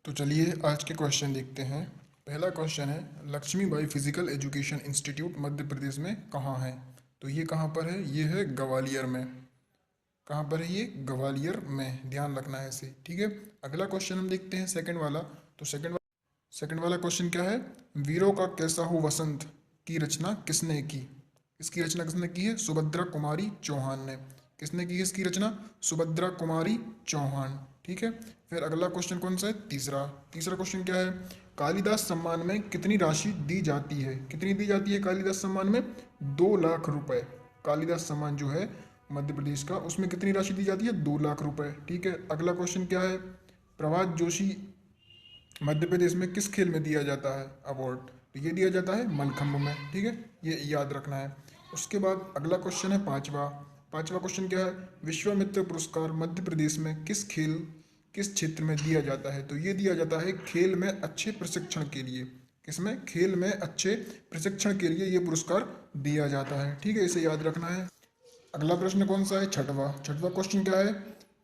तो चलिए आज के क्वेश्चन देखते हैं। पहला क्वेश्चन है, Lakshmibai physical education institute Madhya Pradesh में कहाँ है? तो ये कहाँ पर है? ये है ग्वालियर में। कहाँ पर है ये? ग्वालियर में। ध्यान रखना है इसे, ठीक है। अगला क्वेश्चन हम देखते हैं, सेकंड वाला। तो सेकंड वाला क्वेश्चन क्या है? वीरों का कैसा हो वसंत की रचना किसने की? इसकी रचना किसने की है? सुभद्रा कुमारी चौहान ने। किसने की है इसकी रचना? सुभद्रा कुमारी चौहान, ठीक है। फिर अगला क्वेश्चन कौन सा है? तीसरा। तीसरा क्वेश्चन क्या है? कालिदास सम्मान में कितनी राशि दी जाती है? कितनी दी जाती है कालिदास सम्मान में? 2 लाख रुपए। कालिदास सम्मान जो है मध्य प्रदेश का, उसमें कितनी राशि दी जाती है? 2 लाख रुपए, ठीक है। अगला क्वेश्चन क्या है? प्रभात जोशी मध्य प्रदेश में किस खेल में दिया जाता है अवार्ड? तो ये दिया जाता है मलखंभ में, ठीक है। ये याद रखना है। उसके बाद अगला क्वेश्चन है पांचवा। पांचवा क्वेश्चन क्या है? विश्वामित्र पुरस्कार मध्य प्रदेश में किस क्षेत्र में दिया जाता है? तो ये दिया जाता है खेल में अच्छे प्रशिक्षण के लिए। किसमें? खेल में अच्छे प्रशिक्षण के लिए ये पुरस्कार दिया जाता है, ठीक है। इसे याद रखना है। अगला प्रश्न कौन सा है? छठवा। छठवा क्वेश्चन क्या है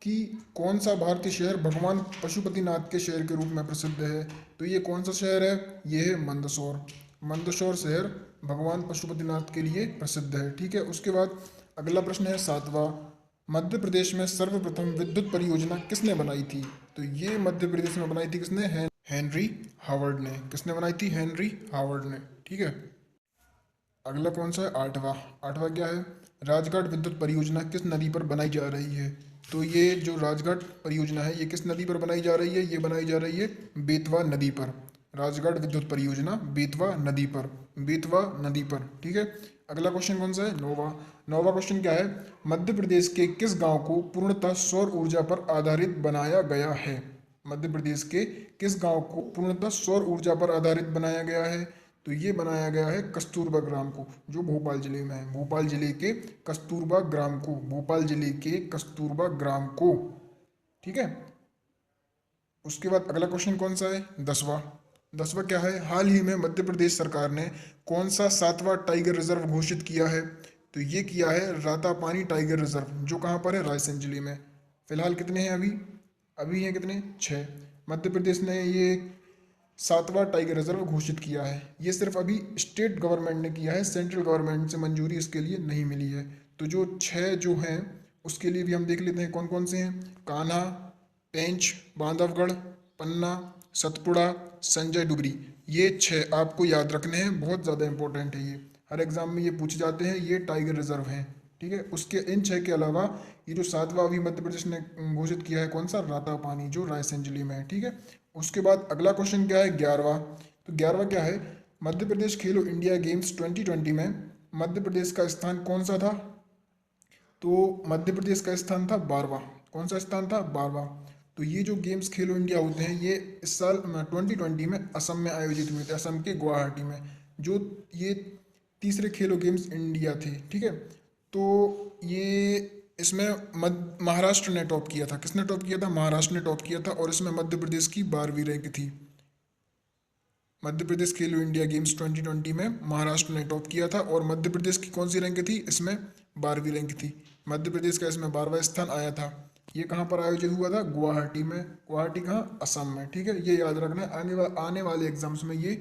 कि कौन सा भारतीय शहर भगवान पशुपतिनाथ के शहर के रूप में प्रसिद्ध है? तो ये कौन सा शहर है? ये है मंदसौर। मंदसौर शहर भगवान पशुपतिनाथ के लिए प्रसिद्ध है, ठीक है। उसके बाद अगला प्रश्न है सातवां। मध्य प्रदेश में सर्वप्रथम विद्युत परियोजना किसने बनाई थी? तो ये मध्य प्रदेश में बनाई थी किसने? हेनरी हावर्ड ने। किसने बनाई थी? हेनरी हावर्ड ने, ठीक है। अगला कौन सा है? आठवां। आठवां क्या है? राजघाट विद्युत परियोजना किस नदी पर बनाई जा रही है? तो ये जो राजघाट परियोजना है ये किस नदी पर बनाई जा रही है? ये बनाई जा रही है बेतवा नदी पर। राजघाट विद्युत परियोजना बेतवा नदी पर। बेतवा नदी पर, ठीक है। अगला क्वेश्चन कौन सा है? नौवा। नौवा क्वेश्चन क्या है? मध्य प्रदेश के किस गांव को पूर्णतः सौर ऊर्जा पर आधारित बनाया गया है? मध्य प्रदेश के किस गांव को पूर्णतः सौर ऊर्जा पर आधारित बनाया गया है? तो ये बनाया गया है कस्तूरबा ग्राम को, जो भोपाल जिले में है। भोपाल जिले के कस्तूरबा ग्राम को। भोपाल जिले के कस्तूरबा ग्राम को, ठीक है। उसके बाद अगला क्वेश्चन कौन सा है? दसवां। दसवां क्या है? हाल ही में मध्य प्रदेश सरकार ने कौन सा 7वां टाइगर रिजर्व घोषित किया है? तो ये किया है रातापानी टाइगर रिजर्व, जो कहाँ पर है? रायसेन जिले में। फिलहाल कितने हैं अभी? अभी हैं कितने? 6। मध्य प्रदेश ने ये 7वां टाइगर रिजर्व घोषित किया है। ये सिर्फ अभी स्टेट गवर्नमेंट ने किया है, सेंट्रल गवर्नमेंट से मंजूरी इसके लिए नहीं मिली है। तो जो 6 जो हैं उसके लिए भी हम देख लेते हैं कौन कौन से हैं। कान्हा, पेंच, बांधवगढ़, पन्ना, सतपुड़ा, संजय डुबरी। ये 6 आपको याद रखने हैं, बहुत ज़्यादा इंपॉर्टेंट है ये। हर एग्जाम में ये पूछे जाते हैं, ये टाइगर रिजर्व हैं, ठीक है। उसके इन 6 के अलावा ये जो 7वां अभी मध्य प्रदेश ने घोषित किया है, कौन सा? रातापानी, जो रायसेन जिले में है, ठीक है। उसके बाद अगला क्वेश्चन क्या है? 11वां। तो 11वां क्या है? मध्य प्रदेश खेलो इंडिया गेम्स 2020 में मध्य प्रदेश का स्थान कौन सा था? तो मध्य प्रदेश का स्थान था 12वां। कौन सा स्थान था? 12वां। तो ये जो गेम्स खेलो इंडिया होते हैं ये इस साल 2020 में असम में आयोजित हुए थे, असम के गुवाहाटी में। जो ये तीसरे खेलो गेम्स इंडिया थे, ठीक है। तो ये इसमें महाराष्ट्र ने टॉप किया था। किसने टॉप किया था? महाराष्ट्र ने टॉप किया था। और इसमें मध्य प्रदेश की 12वीं रैंक थी। मध्य प्रदेश खेलो इंडिया गेम्स 2020 में महाराष्ट्र ने टॉप किया था। और मध्य प्रदेश की कौन सी रैंक थी? इसमें 12वीं रैंक थी। मध्य प्रदेश का इसमें 12वां स्थान आया था। ये कहाँ पर आयोजित हुआ था? गुवाहाटी में। गुवाहाटी कहाँ? असम में, ठीक है। ये याद रखना है, आने वाले एग्जाम्स में ये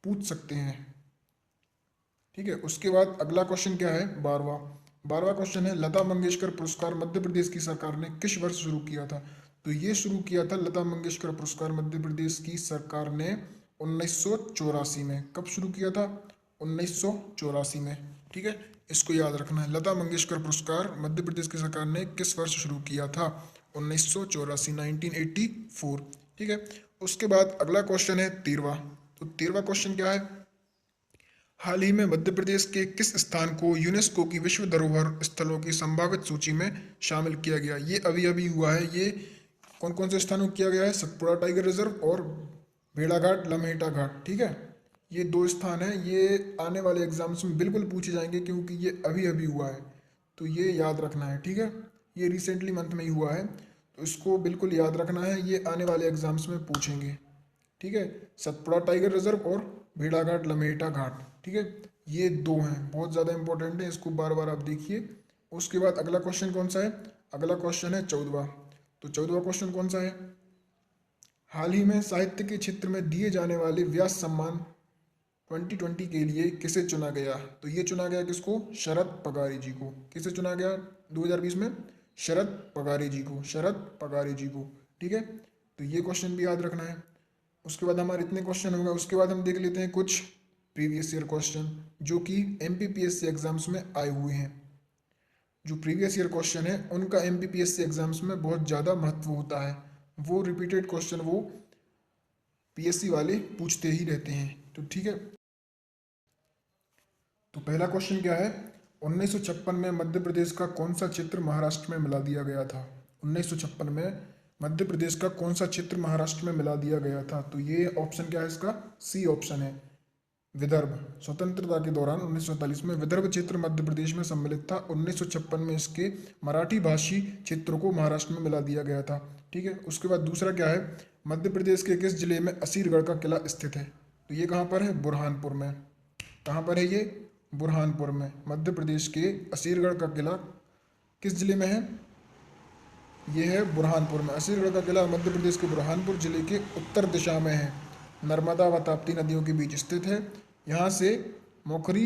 पूछ सकते हैं, ठीक है। उसके बाद अगला क्वेश्चन क्या है? 12वां। 12वां क्वेश्चन है, लता मंगेशकर पुरस्कार मध्य प्रदेश की सरकार ने किस वर्ष शुरू किया था? तो ये शुरू किया था लता मंगेशकर पुरस्कार मध्य प्रदेश की सरकार ने 1984 में। कब शुरू किया था? 1984 में, ठीक है। इसको याद रखना है। लता मंगेशकर पुरस्कार मध्य प्रदेश की सरकार ने किस वर्ष शुरू किया था? 1984, 1984, ठीक है। उसके बाद अगला क्वेश्चन है 13वां। तो 13वां क्वेश्चन क्या है? हाल ही में मध्य प्रदेश के किस स्थान को यूनेस्को की विश्व धरोहर स्थलों की संभावित सूची में शामिल किया गया? ये अभी अभी हुआ है। ये कौन कौन से स्थानों को किया गया है? सतपुड़ा टाइगर रिजर्व और भेड़ाघाट लम्हेटा घाट, ठीक है। ये 2 स्थान हैं। ये आने वाले एग्जाम्स में बिल्कुल पूछे जाएंगे क्योंकि ये अभी अभी हुआ है। तो ये याद रखना है, ठीक है। ये रिसेंटली मंथ में ही हुआ है, तो इसको बिल्कुल याद रखना है। ये आने वाले एग्जाम्स में पूछेंगे, ठीक है। सतपुड़ा टाइगर रिजर्व और भेड़ाघाट लम्हेटा घाट, ठीक है। ये 2 हैं, बहुत ज़्यादा इंपॉर्टेंट है, इसको बार बार आप देखिए। उसके बाद अगला क्वेश्चन कौन सा है? अगला क्वेश्चन है 14वां। तो 14वां क्वेश्चन कौन सा है? हाल ही में साहित्य के क्षेत्र में दिए जाने वाले व्यास सम्मान 2020 के लिए किसे चुना गया? तो ये चुना गया किसको? शरद पगारी जी को। किसे चुना गया 2020 में? शरद पगारी जी को, शरद पगारी जी को। ठीक है, तो ये क्वेश्चन भी याद रखना है। उसके बाद हमारे इतने क्वेश्चन होंगे, उसके बाद हम देख लेते हैं कुछ प्रीवियस ईयर क्वेश्चन जो कि एमपीपीएससी एग्जाम्स में आए हुए हैं। जो प्रीवियस ईयर क्वेश्चन है उनका एमपीपीएससी एग्जाम्स में बहुत ज़्यादा महत्व होता है। वो रिपीटेड क्वेश्चन वो पीएससी वाले पूछते ही रहते हैं। तो ठीक है, तो पहला क्वेश्चन क्या है? 1956 में मध्य प्रदेश का कौन सा क्षेत्र महाराष्ट्र में मिला दिया गया था? 1956 में मध्य प्रदेश का कौन सा क्षेत्र महाराष्ट्र में मिला दिया गया था? तो ये ऑप्शन क्या है इसका? सी ऑप्शन है, विदर्भ। स्वतंत्रता के दौरान 1947 में विदर्भ क्षेत्र मध्य प्रदेश में सम्मिलित था। 1956 में इसके मराठी भाषी क्षेत्रों को महाराष्ट्र में मिला दिया गया था। ठीक है, उसके बाद दूसरा क्या है? मध्य प्रदेश के किस जिले में असीरगढ़ का किला स्थित है? तो ये कहाँ पर है? बुरहानपुर में। कहाँ पर है ये? बुरहानपुर में। मध्य प्रदेश के असीरगढ़ का किला किस जिले में है? ये है बुरहानपुर में। असीरगढ़ का किला मध्य प्रदेश के बुरहानपुर जिले के उत्तर दिशा में है, नर्मदा व ताप्ती नदियों के बीच स्थित है। यहाँ से मौखरी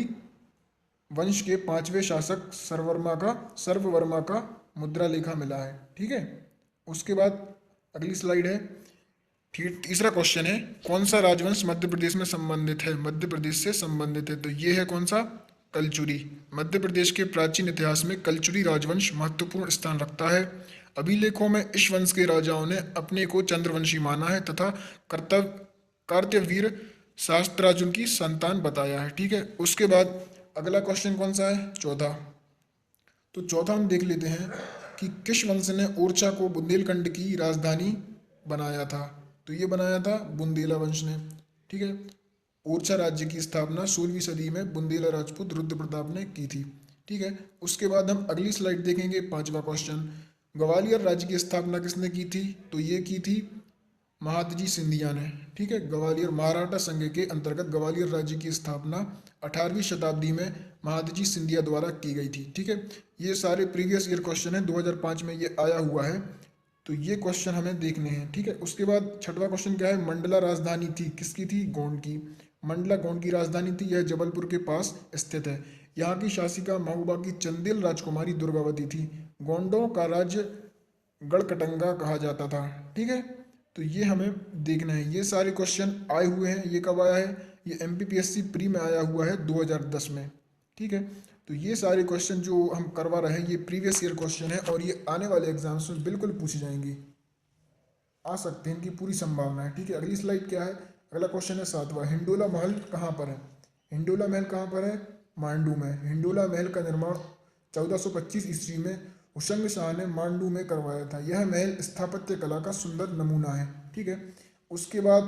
वंश के 5वें शासक सर्ववर्मा का मुद्रा लेखा मिला है। ठीक है, उसके बाद अगली स्लाइड है। फिर तीसरा क्वेश्चन है, कौन सा राजवंश मध्य प्रदेश में संबंधित है? मध्य प्रदेश से संबंधित है, तो ये है कौन सा? कलचुरी। मध्य प्रदेश के प्राचीन इतिहास में कलचुरी राजवंश महत्वपूर्ण स्थान रखता है। अभिलेखों में इस वंश के राजाओं ने अपने को चंद्रवंशी माना है तथा कार्तवीर शास्त्रार्जुन की संतान बताया है। ठीक है, उसके बाद अगला क्वेश्चन कौन सा है? चौथा। तो चौथा हम देख लेते हैं कि किस वंश ने ओरछा को बुंदेलखंड की राजधानी बनाया था? तो ये बनाया था बुंदेला वंश ने। ठीक है, ओरछा राज्य की स्थापना 16वीं सदी में बुंदेला राजपूत रुद्र प्रताप ने की थी। ठीक है, उसके बाद हम अगली स्लाइड देखेंगे। पांचवा क्वेश्चन, ग्वालियर राज्य की स्थापना किसने की थी? तो ये की थी महादजी सिंधिया ने। ठीक है, ग्वालियर मराठा संघ के अंतर्गत ग्वालियर राज्य की स्थापना 18वीं शताब्दी में महादजी सिंधिया द्वारा की गई थी। ठीक है, ये सारे प्रीवियस ईयर क्वेश्चन है, 2005 में ये आया हुआ है, तो ये क्वेश्चन हमें देखने हैं। ठीक है, उसके बाद छठवां क्वेश्चन क्या है? मंडला राजधानी थी किसकी थी? गोंड की। मंडला गोंड की राजधानी थी, यह जबलपुर के पास स्थित है। यहाँ की शासिका महोबा की चंदेल राजकुमारी दुर्गावती थी। गोंडों का राज्य गढ़कटंगा कहा जाता था। ठीक है, तो ये हमें देखना है। ये सारे क्वेश्चन आए हुए हैं। ये कब आया है? ये एमपीपीएससी प्री में आया हुआ है 2010 में। ठीक है, तो ये सारे क्वेश्चन जो हम करवा रहे हैं ये प्रीवियस ईयर क्वेश्चन है और ये आने वाले एग्जाम्स में बिल्कुल पूछे जाएंगे, आ सकते हैं, इनकी पूरी संभावना है। ठीक है, अगली स्लाइड क्या है? अगला क्वेश्चन है सातवां, हिंडोला महल कहाँ पर है? हिंडोला महल कहाँ पर है? मांडू में। हिंडोला महल का निर्माण 1425 ईस्वी में हुसंग शाह ने मांडू में करवाया था। यह महल स्थापत्य कला का सुंदर नमूना है। ठीक है, उसके बाद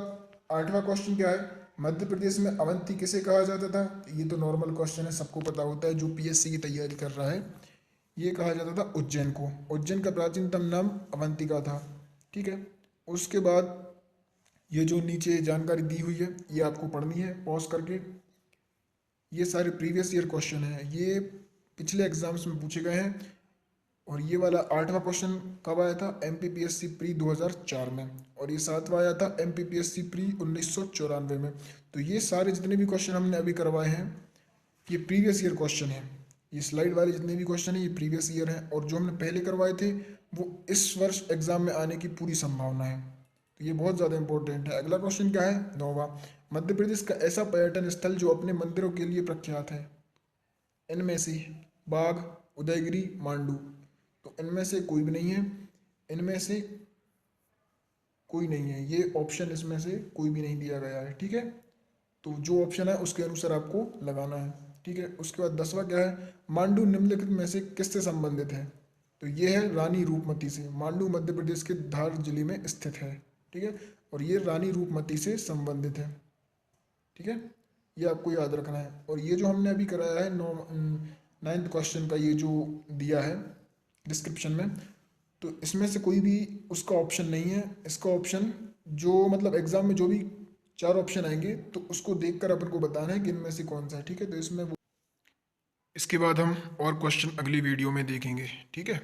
आठवां क्वेश्चन क्या है? मध्य प्रदेश में अवंती किसे कहा जाता था? ये तो नॉर्मल क्वेश्चन है, सबको पता होता है जो पीएससी की तैयारी कर रहा है। ये कहा जाता था उज्जैन को। उज्जैन का प्राचीनतम नाम अवंतिका था। ठीक है, उसके बाद ये जो नीचे जानकारी दी हुई है ये आपको पढ़नी है पॉज करके। ये सारे प्रीवियस ईयर क्वेश्चन हैं, ये पिछले एग्जाम्स में पूछे गए हैं। और ये वाला आठवां क्वेश्चन कब आया था? एमपीपीएससी प्री 2004 में। और ये सातवां आया था एमपीपीएससी प्री 1994 में। तो ये सारे जितने भी क्वेश्चन हमने अभी करवाए हैं ये प्रीवियस ईयर क्वेश्चन है। ये स्लाइड वाले जितने भी क्वेश्चन हैं ये प्रीवियस ईयर हैं, और जो हमने पहले करवाए थे वो इस वर्ष एग्जाम में आने की पूरी संभावना है। तो ये बहुत ज़्यादा इंपॉर्टेंट है। अगला क्वेश्चन क्या है? नौवां, मध्य प्रदेश का ऐसा पर्यटन स्थल जो अपने मंदिरों के लिए प्रख्यात है। इनमें से बाघ, उदयगिरी, मांडू। तो इनमें से कोई भी नहीं है, इनमें से कोई नहीं है, ये ऑप्शन इसमें से कोई भी नहीं दिया गया है। ठीक है, तो जो ऑप्शन है उसके अनुसार आपको लगाना है। ठीक है, उसके बाद 10वां क्या है? मांडू निम्नलिखित में से किससे संबंधित है? तो ये है रानी रूपमती से। मांडू मध्य प्रदेश के धार जिले में स्थित है। ठीक है, और ये रानी रूपमती से संबंधित है। ठीक है, ये आपको याद रखना है। और ये जो हमने अभी कराया है 9th क्वेश्चन का, ये जो दिया है डिस्क्रिप्शन में, तो इसमें से कोई भी उसका ऑप्शन नहीं है। इसका ऑप्शन जो मतलब एग्जाम में जो भी 4 ऑप्शन आएंगे तो उसको देखकर अपन को बताना है कि इनमें से कौन सा है। ठीक है, तो इसमें इसके बाद हम और क्वेश्चन अगली वीडियो में देखेंगे। ठीक है।